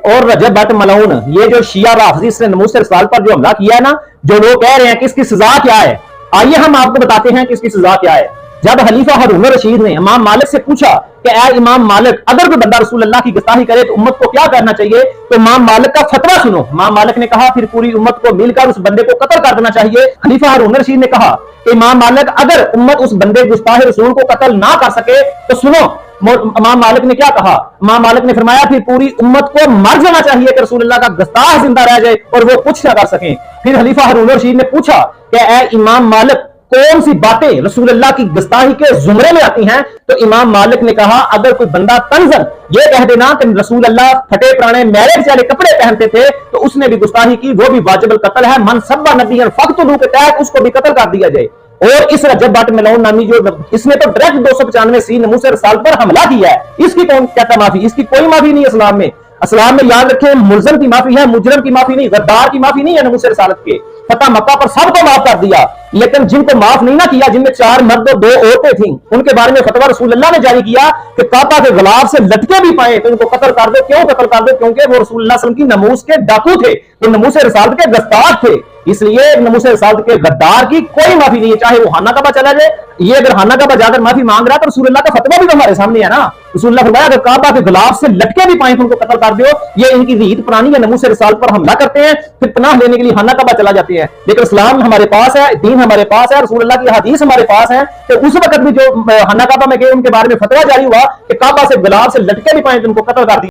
اور रजब भट्ट मलऊन, ये जो शिया राफजी ने नमूस रिसाल पर जो हमला किया है ना, जो लोग कह रहे हैं कि इसकी सजा क्या है, आइए हम आपको बताते हैं कि इसकी सजा क्या है। जब खलीफा हारून रशीद ने इमाम मालिक से पूछा कि ऐ इमाम मालिक, अगर कोई बंदा रसूल अल्लाह की गुस्ताखी करे तो उम्मत को क्या करना चाहिए, तो इमाम मालिक का फतवा सुनो। इमाम मालिक ने कहा फिर पूरी उम्मत को मिलकर उस बंदे को कत्ल कर देना चाहिए। खलीफा हारून रशीद ने कहा कि इमाम मालिक, अगर उम्मत उस बंदे गुस्ताखे रसूल को कत्ल ना कर सके तो सुनो इमाम मालिक ने क्या कहा। इमाम मालिक ने फरमाया फिर पूरी उम्मत को मर जाना चाहिए कि रसूल अल्लाह का गुस्ताख जिंदा रह जाए और वो कुछ ना कर सके। फिर खलीफा हारून रशीद ने पूछा कि ऐ इमाम मालिक, कौन सी बातें रसूल अल्लाह की गुस्ताखी के जुमरे में आती हैं, तो इमाम मालिक ने कहा अगर कोई बंदा तंजन ये कह देना कि रसूल अल्लाह फटे पुराने मैले चले कपड़े पहनते थे तो उसने भी गुस्ताखी की, वो भी वाजिबुल कत्ल है। मन सब्बा नबियन फक्तुलू के तहत उसको भी कत्ल कर दिया जाए। और इस रजब भट्ट मलऊन नामी जो इसने तो डायरेक्ट 295 नमूस रिसाल पर हमला किया है, इसकी कौन कहता माफी, इसकी कोई माफी नहीं इस्लाम में। इस्लाम में याद रखें मुल्ज़म की माफी है, मुजरम की माफी नहीं, गद्दार की माफी नहीं है। नमूस रिसालत के फतह मक्का पर सबको माफ कर दिया, लेकिन जिनको माफ नहीं ना किया, जिनमें 4 मर्द और 2 औरतें थीं, उनके बारे में फतवा रसूल अल्लाह ने जारी किया कि काबा के गिलाफ से लटके भी पाए तो उनको कत्ल कर दो। क्यों कत्ल कर दो? क्योंकि वो रसूल अल्लाह सल्लल्लाहु अलैहि वसल्लम की नमूस के डाकू थे, तो नमूस रिसालत के गुस्ताख थे, इसलिए नमूस रिसालत के गद्दार की कोई माफी नहीं है, चाहे वो खाना काबा चला जाए। ये अगर खाना काबा जाकर माफी मांग रहा है तो रसूल अल्लाह का फतवा भी तो हमारे सामने है ना। रसूल अल्लाह फरमाया अगर काबा के गिलाफ से लटके भी पाए तो उनको कत्ल कर दो। ये इनकी रीत पुरानी है, नमूस रिसालत पर हमला करते हैं फिर पनाह लेने के लिए खाना काबा चला जाते हैं। लेकिन इस्लाम हमारे पास है, दीन हमारे पास है, रसूल अल्लाह की हदीस हमारे पास है। तो उस वक्त भी जो खाना काबा में गए उनके बारे में फतवा जारी हुआ कि काबा से गिलाफ से लटके भी पाए तो उनको कत्ल कर दिया।